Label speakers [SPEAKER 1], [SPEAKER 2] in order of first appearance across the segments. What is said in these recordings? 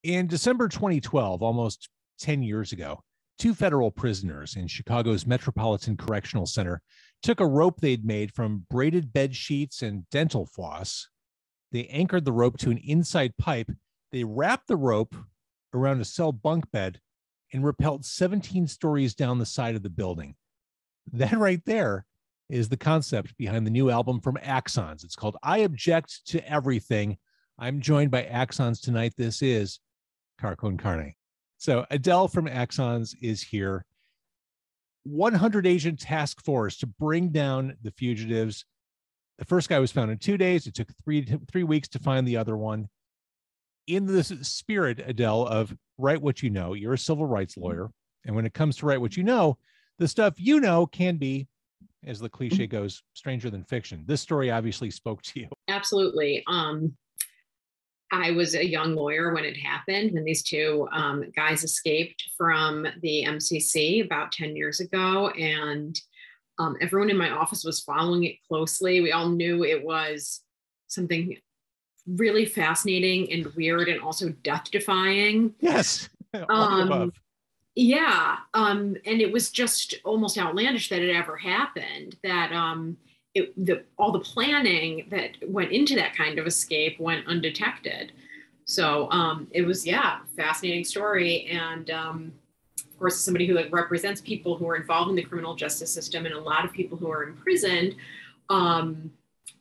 [SPEAKER 1] In December 2012, almost 10 years ago, two federal prisoners in Chicago's Metropolitan Correctional Center took a rope they'd made from braided bed sheets and dental floss. They anchored the rope to an inside pipe. They wrapped the rope around a cell bunk bed and rappelled 17 stories down the side of the building. That right there is the concept behind the new album from Axons. It's called I Object to Everything. I'm joined by Axons tonight. This is Car Con Carne. So Adele from Axons is here. 100 agent task force to bring down the fugitives. The first guy was found in 2 days. It took three weeks to find the other one. In the spirit, Adele, of write what you know, you're a civil rights lawyer. And when it comes to write what you know, the stuff you know can be, as the cliche goes, stranger than fiction. This story obviously spoke to you.
[SPEAKER 2] Absolutely. I was a young lawyer when it happened, when these two guys escaped from the MCC about 10 years ago. And everyone in my office was following it closely. We all knew it was something really fascinating and weird and also death-defying.
[SPEAKER 1] Yes. Above.
[SPEAKER 2] Yeah. And it was just almost outlandish that it ever happened, that all the planning that went into that kind of escape went undetected. So it was, fascinating story. And of course, as somebody who represents people who are involved in the criminal justice system and a lot of people who are imprisoned,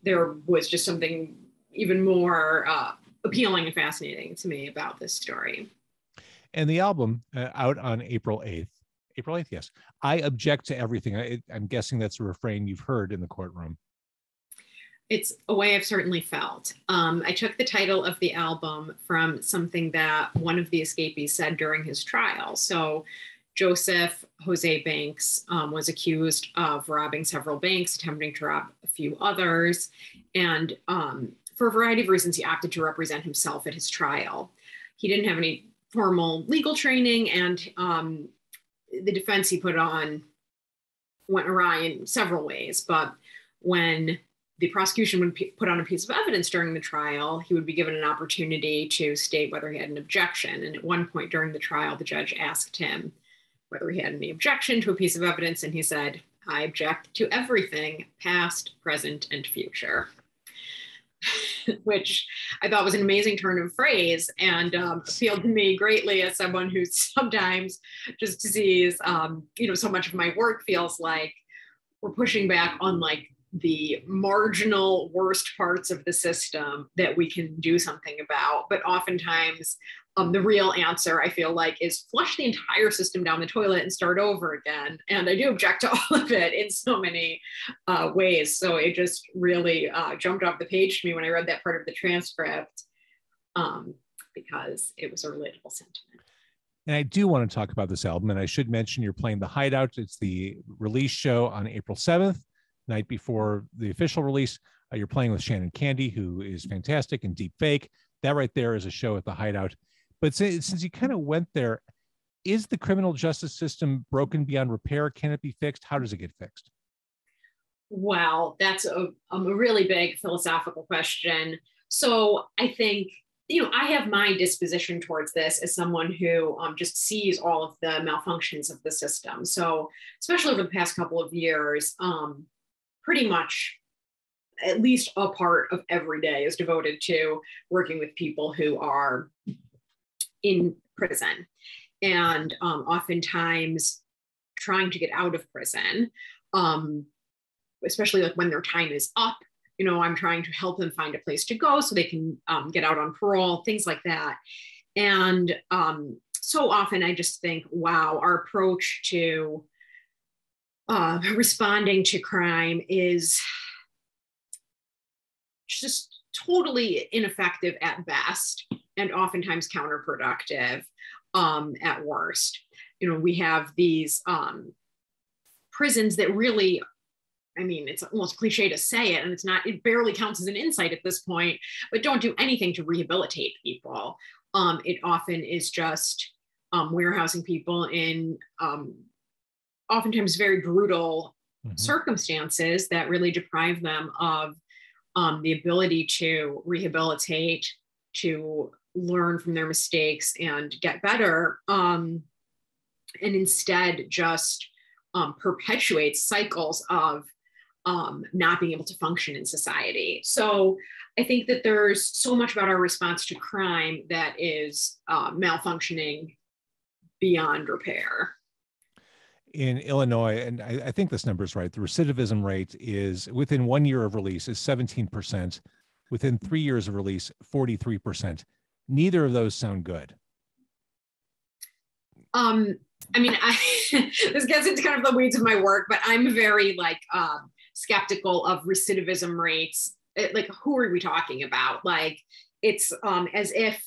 [SPEAKER 2] there was just something even more appealing and fascinating to me about this story.
[SPEAKER 1] And the album out on April 8th. April 8th, yes. I object to everything. I'm guessing that's a refrain you've heard in the courtroom.
[SPEAKER 2] It's a way I've certainly felt. I took the title of the album from something that one of the escapees said during his trial. So Joseph Jose Banks was accused of robbing several banks, attempting to rob a few others. And for a variety of reasons, he opted to represent himself at his trial. He didn't have any formal legal training, and the defense he put on went awry in several ways. But when the prosecution would put on a piece of evidence during the trial, he would be given an opportunity to state whether he had an objection. And at one point during the trial, the judge asked him whether he had any objection to a piece of evidence. And he said, I object to everything, past, present, and future. Which I thought was an amazing turn of phrase and appealed to me greatly as someone who sometimes just sees, so much of my work feels like we're pushing back on like the marginal worst parts of the system that we can do something about. But oftentimes the real answer, I feel like, is flush the entire system down the toilet and start over again. And I do object to all of it in so many ways. So it just really jumped off the page to me when I read that part of the transcript because it was a relatable sentiment.
[SPEAKER 1] And I do want to talk about this album. And I should mention you're playing the Hideout. It's the release show on April 7th, night before the official release. You're playing with Shannon Candy, who is fantastic, and Deep Fake. That right there is a show at the Hideout. But since you kind of went there, is the criminal justice system broken beyond repair? Can it be fixed? How does it get fixed?
[SPEAKER 2] Well, that's a really big philosophical question. So I think, I have my disposition towards this as someone who just sees all of the malfunctions of the system. So especially over the past couple of years, pretty much at least a part of every day is devoted to working with people who are in prison and oftentimes trying to get out of prison, especially like when their time is up. I'm trying to help them find a place to go so they can get out on parole, things like that. And so often I just think, wow, our approach to responding to crime is just totally ineffective at best and oftentimes counterproductive at worst. We have these prisons that really, it's almost cliche to say it, and it barely counts as an insight at this point, but don't do anything to rehabilitate people. It often is just warehousing people in oftentimes very brutal circumstances that really deprive them of the ability to rehabilitate, to learn from their mistakes and get better, and instead just perpetuates cycles of not being able to function in society. So I think that there's so much about our response to crime that is malfunctioning beyond repair.
[SPEAKER 1] In Illinois, and I think this number is right, the recidivism rate is within 1 year of release is 17%. Within 3 years of release, 43%. Neither of those sound good.
[SPEAKER 2] I mean, this gets into kind of the weeds of my work, but I'm very like skeptical of recidivism rates. Like, who are we talking about? Like, it's as if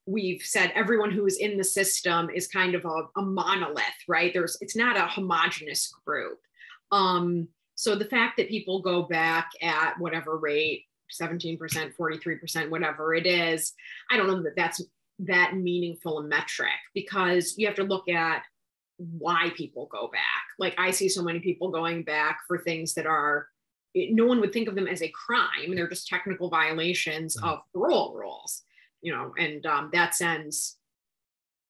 [SPEAKER 2] we've said everyone who is in the system is kind of a monolith, right? It's not a homogenous group. So the fact that people go back at whatever rate, 17%, 43%, whatever it is, I don't know that that's that meaningful a metric, because you have to look at why people go back. Like, I see so many people going back for things that are, no one would think of them as a crime. They're just technical violations of parole rules, and that sends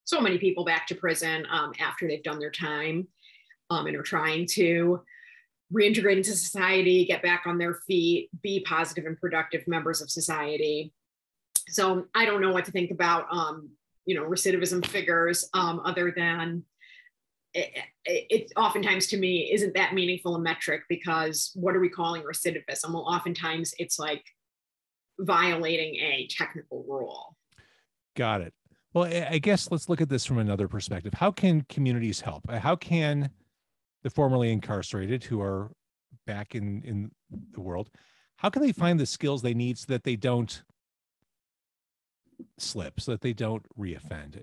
[SPEAKER 2] so many people back to prison after they've done their time and are trying to reintegrate into society, get back on their feet, be positive and productive members of society. So I don't know what to think about, recidivism figures other than it oftentimes to me isn't that meaningful a metric, because what are we calling recidivism? Well, oftentimes it's like violating a technical rule.
[SPEAKER 1] Got it. Well, I guess let's look at this from another perspective. How can communities help? How can the formerly incarcerated who are back in the world, how can they find the skills they need so that they don't slip, so that they don't reoffend?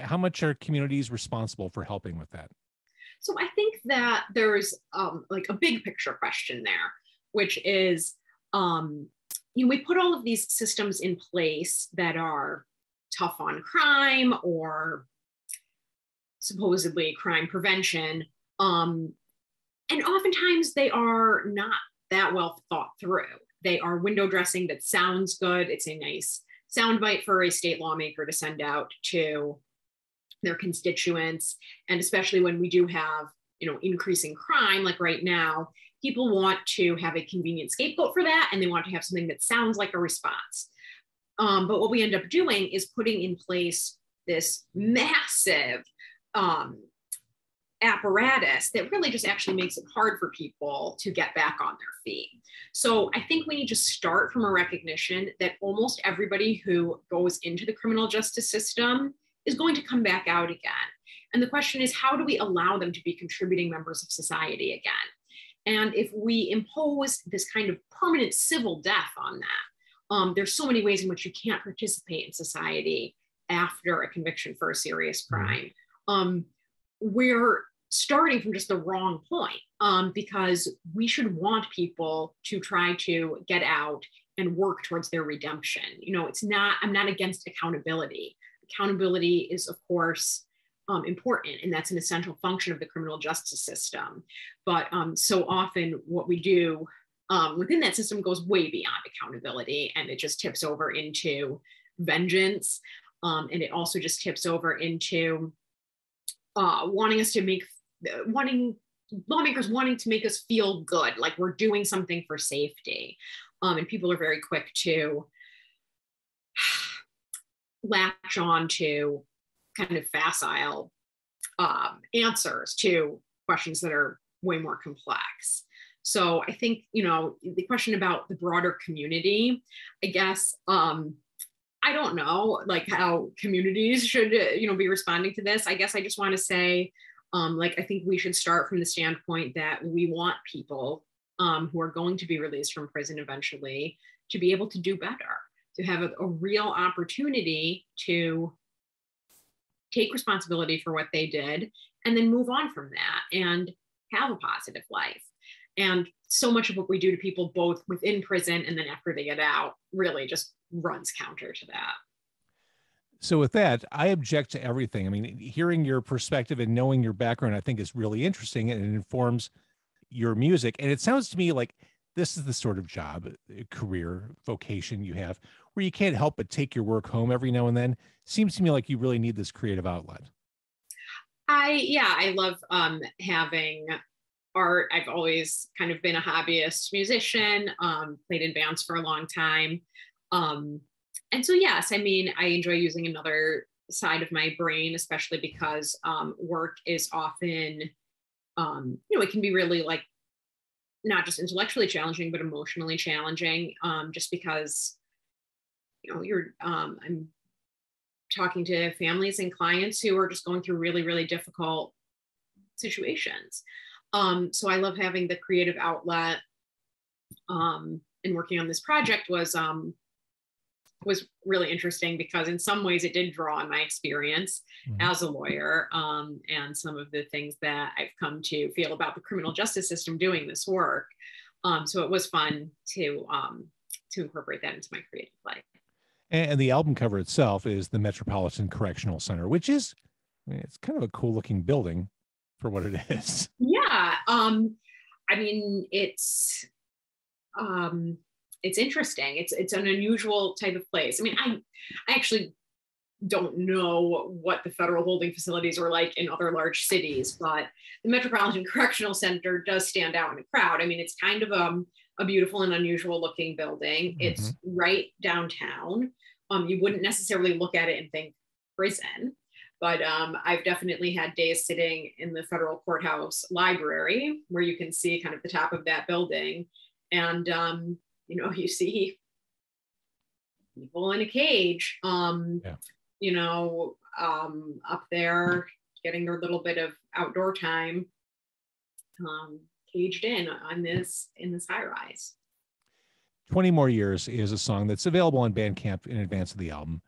[SPEAKER 1] How much are communities responsible for helping with that?
[SPEAKER 2] So I think that there's like a big picture question there, which is, we put all of these systems in place that are tough on crime or supposedly crime prevention. And oftentimes they are not that well thought through. They are window dressing that sounds good. It's a nice soundbite for a state lawmaker to send out to their constituents. And especially when we do have, increasing crime, like right now, people want to have a convenient scapegoat for that, and they want to have something that sounds like a response. But what we end up doing is putting in place this massive apparatus that really just actually makes it hard for people to get back on their feet. So I think we need to start from a recognition that almost everybody who goes into the criminal justice system is going to come back out again. And the question is, how do we allow them to be contributing members of society again? And if we impose this kind of permanent civil death on that, there's so many ways in which you can't participate in society after a conviction for a serious crime. We're starting from just the wrong point, because we should want people to try to get out and work towards their redemption. I'm not against accountability. Accountability is, of course, important, and that's an essential function of the criminal justice system. But so often what we do within that system goes way beyond accountability, and it just tips over into vengeance. And it also just tips over into lawmakers wanting to make us feel good, like we're doing something for safety. And people are very quick to latch on to kind of facile answers to questions that are way more complex. So I think, the question about the broader community, I guess, I don't know, like how communities should, be responding to this. I guess I just want to say, I think we should start from the standpoint that we want people who are going to be released from prison eventually to be able to do better, to have a real opportunity to take responsibility for what they did and then move on from that and have a positive life. And so much of what we do to people both within prison and then after they get out really just runs counter to that.
[SPEAKER 1] So with that, I object to everything. I mean, hearing your perspective and knowing your background, I think is really interesting, and it informs your music. And it sounds to me like this is the sort of job, career, vocation you have where you can't help but take your work home every now and then. Seems to me like you really need this creative outlet.
[SPEAKER 2] I love having art. I've always kind of been a hobbyist musician, played in bands for a long time. And so, yes, I mean, I enjoy using another side of my brain, especially because work is often, it can be really like not just intellectually challenging, but emotionally challenging, just because, I'm talking to families and clients who are just going through really, really difficult situations. So I love having the creative outlet, and working on this project was really interesting because in some ways it did draw on my experience as a lawyer, and some of the things that I've come to feel about the criminal justice system doing this work. So it was fun to incorporate that into my creative life.
[SPEAKER 1] And the album cover itself is the Metropolitan Correctional Center, which is, I mean, it's kind of a cool looking building for what it is.
[SPEAKER 2] Yeah. I mean, it's interesting. It's an unusual type of place. I mean, I actually don't know what the federal holding facilities are like in other large cities, but the Metropolitan Correctional Center does stand out in a crowd. I mean, it's kind of a beautiful and unusual looking building. It's right downtown. You wouldn't necessarily look at it and think prison, but I've definitely had days sitting in the federal courthouse library where you can see kind of the top of that building, and you see people in a cage, up there getting their little bit of outdoor time, caged in this high rise.
[SPEAKER 1] 20 More Years is a song that's available on Bandcamp in advance of the album.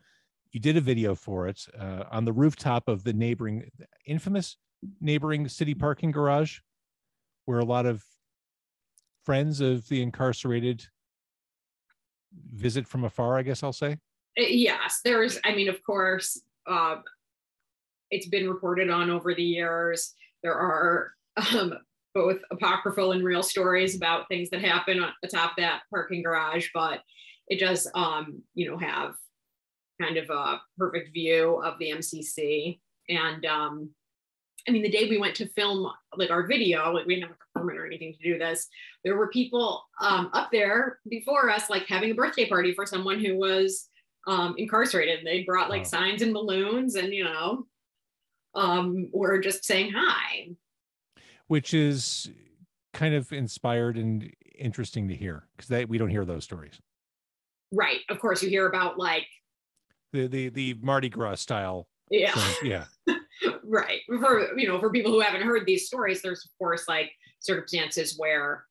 [SPEAKER 1] You did a video for it on the rooftop of the infamous neighboring city parking garage, where a lot of friends of the incarcerated visit from afar, I guess I'll say.
[SPEAKER 2] Yes, of course, it's been reported on over the years. There are both apocryphal and real stories about things that happen on the top of that parking garage, but it does, have kind of a perfect view of the MCC. And the day we went to film like our video, like we didn't have a permit or anything to do this, there were people up there before us, like having a birthday party for someone who was incarcerated. They brought like signs and balloons, and we're just saying hi. Which
[SPEAKER 1] is kind of inspired and interesting to hear, because we don't hear those stories.
[SPEAKER 2] Right. Of course, you hear about like
[SPEAKER 1] the Mardi Gras style.
[SPEAKER 2] Yeah.
[SPEAKER 1] Things. Yeah.
[SPEAKER 2] Right. For people who haven't heard these stories, there's of course like circumstances where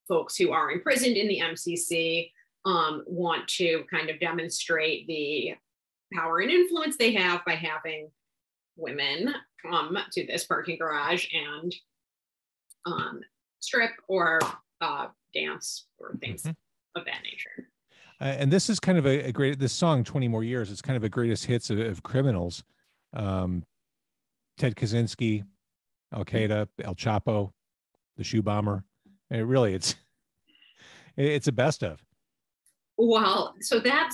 [SPEAKER 2] folks who are imprisoned in the MCC want to kind of demonstrate the power and influence they have by having women come to this parking garage and strip or dance or things of that nature.
[SPEAKER 1] And this is kind of this song, 20 More Years, it's kind of a greatest hits of criminals. Ted Kaczynski, Al Qaeda, El Chapo, the shoe bomber. And it's a best of.
[SPEAKER 2] Well, so that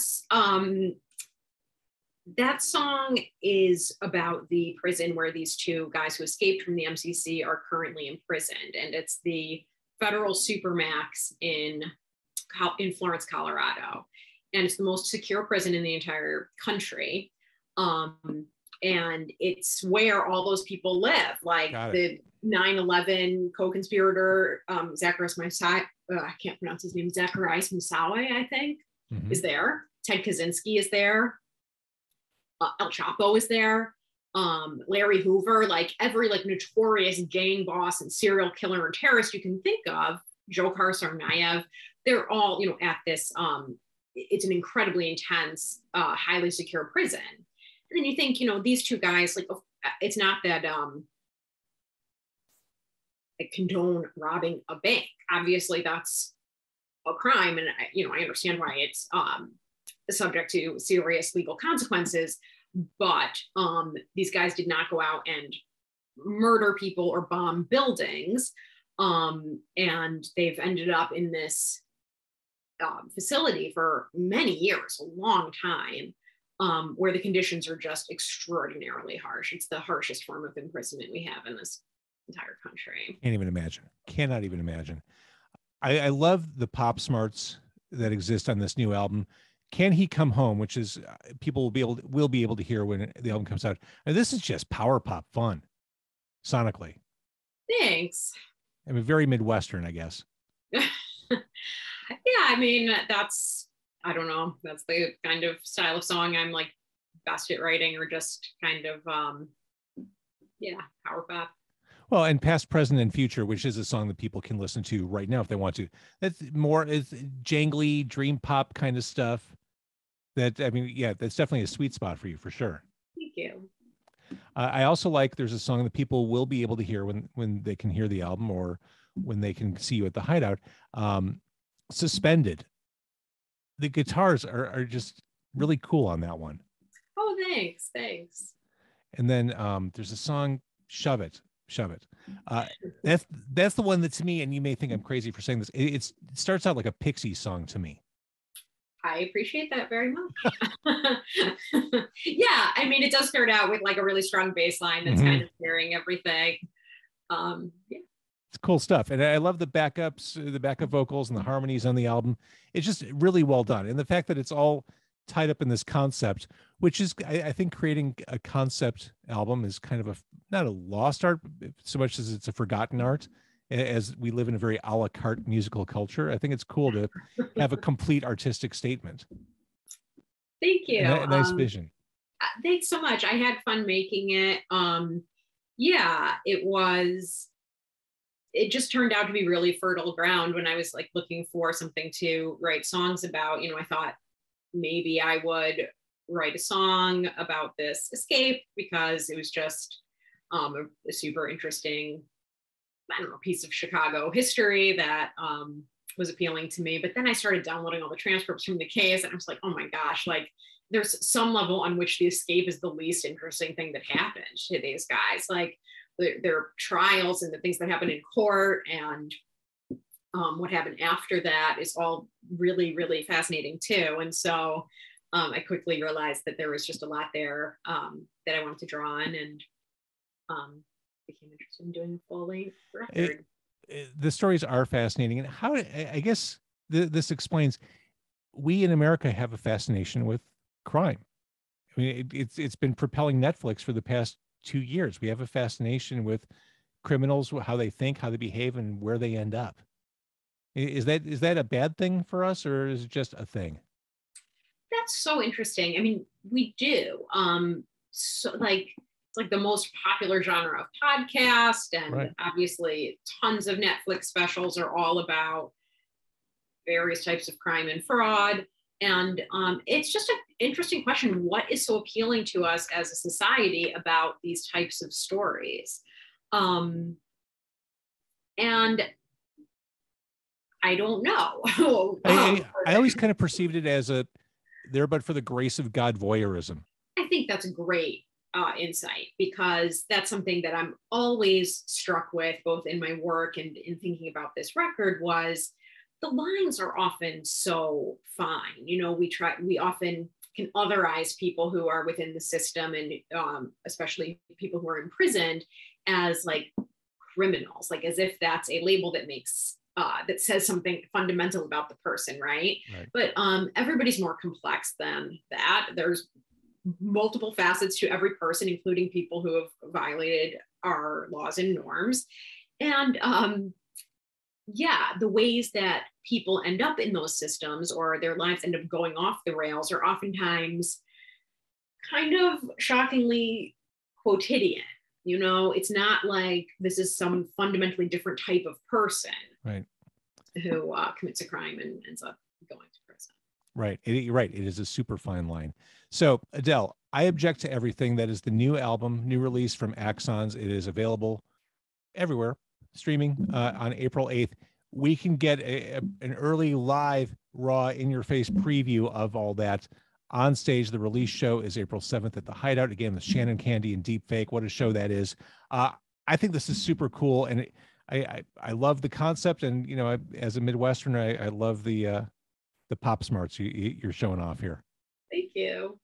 [SPEAKER 2] song is about the prison where these two guys who escaped from the MCC are currently imprisoned, and it's the federal supermax in Florence, Colorado, and it's the most secure prison in the entire country. And it's where all those people live, like the 9/11 co-conspirator Zacharias Moussaoui, I can't pronounce his name, Zacharias Moussaoui, I think, is there. Ted Kaczynski is there. El Chapo is there. Larry Hoover, like every like notorious gang boss and serial killer and terrorist you can think of, Dzhokhar Tsarnaev, they're all, at this, it's an incredibly intense, highly secure prison. And then you think, these two guys, like, it's not that they condone robbing a bank. Obviously that's a crime. And, I understand why it's subject to serious legal consequences, but these guys did not go out and murder people or bomb buildings. And they've ended up in this facility for many years, a long time, where the conditions are just extraordinarily harsh. It's the harshest form of imprisonment we have in this entire country.
[SPEAKER 1] Can't even imagine. Cannot even imagine. I love the pop smarts that exist on this new album. Can He Come Home, which is people will be able to hear when the album comes out. And this is just power pop fun, sonically.
[SPEAKER 2] Thanks.
[SPEAKER 1] I mean, very Midwestern, I guess.
[SPEAKER 2] Yeah, I mean, I don't know. That's the kind of style of song I'm like best at writing, or just kind of, power pop.
[SPEAKER 1] Well, and Past, Present, and Future, which is a song that people can listen to right now if they want to. That's more is jangly, dream pop kind of stuff. That's definitely a sweet spot for you, for sure.
[SPEAKER 2] Thank you.
[SPEAKER 1] I also like, there's a song that people will be able to hear when they can hear the album, or when they can see you at the Hideout. Suspended. The guitars are just really cool on that one.
[SPEAKER 2] Oh, thanks.
[SPEAKER 1] And then there's a song, Shove It. That's the one that, to me, and you may think I'm crazy for saying this, it starts out like a Pixies song to me.
[SPEAKER 2] I appreciate that very much. Yeah, I mean, it does start out with like a really strong bass line that's kind of carrying everything. Yeah.
[SPEAKER 1] It's cool stuff. And I love the backup vocals and the harmonies on the album. It's just really well done. And the fact that it's all tied up in this concept, which is, I think, creating a concept album is kind of not a lost art so much as it's a forgotten art, as we live in a very a la carte musical culture. I think it's cool to have a complete artistic statement.
[SPEAKER 2] Thank you.
[SPEAKER 1] A nice vision.
[SPEAKER 2] Thanks so much. I had fun making it. Yeah, it just turned out to be really fertile ground when I was like looking for something to write songs about. I thought maybe I would write a song about this escape, because it was just a super interesting, piece of Chicago history that was appealing to me. But then I started downloading all the transcripts from the case, and I was like, oh my gosh, like there's some level on which the escape is the least interesting thing that happened to these guys. Like their trials and the things that happened in court, and what happened after that is all really, really fascinating too. And so I quickly realized that there was just a lot there that I wanted to draw on, and became interested in doing a full-length record.
[SPEAKER 1] The stories are fascinating, and how, I guess this explains, we in America have a fascination with crime. I mean, it's been propelling Netflix for the past 2 years. We have a fascination with criminals, how they think, how they behave, and where they end up. Is that a bad thing for us, or is it just a thing?
[SPEAKER 2] That's so interesting. I mean, we do. So like, it's like the most popular genre of podcast, and
[SPEAKER 1] right.
[SPEAKER 2] Obviously tons of Netflix specials are all about various types of crime and fraud. And it's just an interesting question. What is so appealing to us as a society about these types of stories? And I don't know.
[SPEAKER 1] I always kind of perceived it as but for the grace of God voyeurism.
[SPEAKER 2] I think that's a great insight, because that's something that I'm always struck with, both in my work and in thinking about this record, was the lines are often so fine. We often can otherize people who are within the system, and especially people who are imprisoned, as like criminals, like as if that's a label that makes that says something fundamental about the person, right? But everybody's more complex than that. There's multiple facets to every person, including people who have violated our laws and norms. And the ways that people end up in those systems, or their lives end up going off the rails, are oftentimes kind of shockingly quotidian. It's not like this is some fundamentally different type of person,
[SPEAKER 1] right,
[SPEAKER 2] who commits a crime and ends up going to prison.
[SPEAKER 1] Right. Right. It is a super fine line. So, Adele, I Object to Everything. That is the new album, new release from Axons. It is available everywhere, streaming on April 8th. We can get an early live, raw, in-your-face preview of all that on stage. The release show is April 7th at the Hideout. Again, with Shannon Candy and Deep Fake. What a show that is. I think this is super cool, and I love the concept. And, as a Midwesterner, I love the the pop smarts you're showing off here.
[SPEAKER 2] Thank you.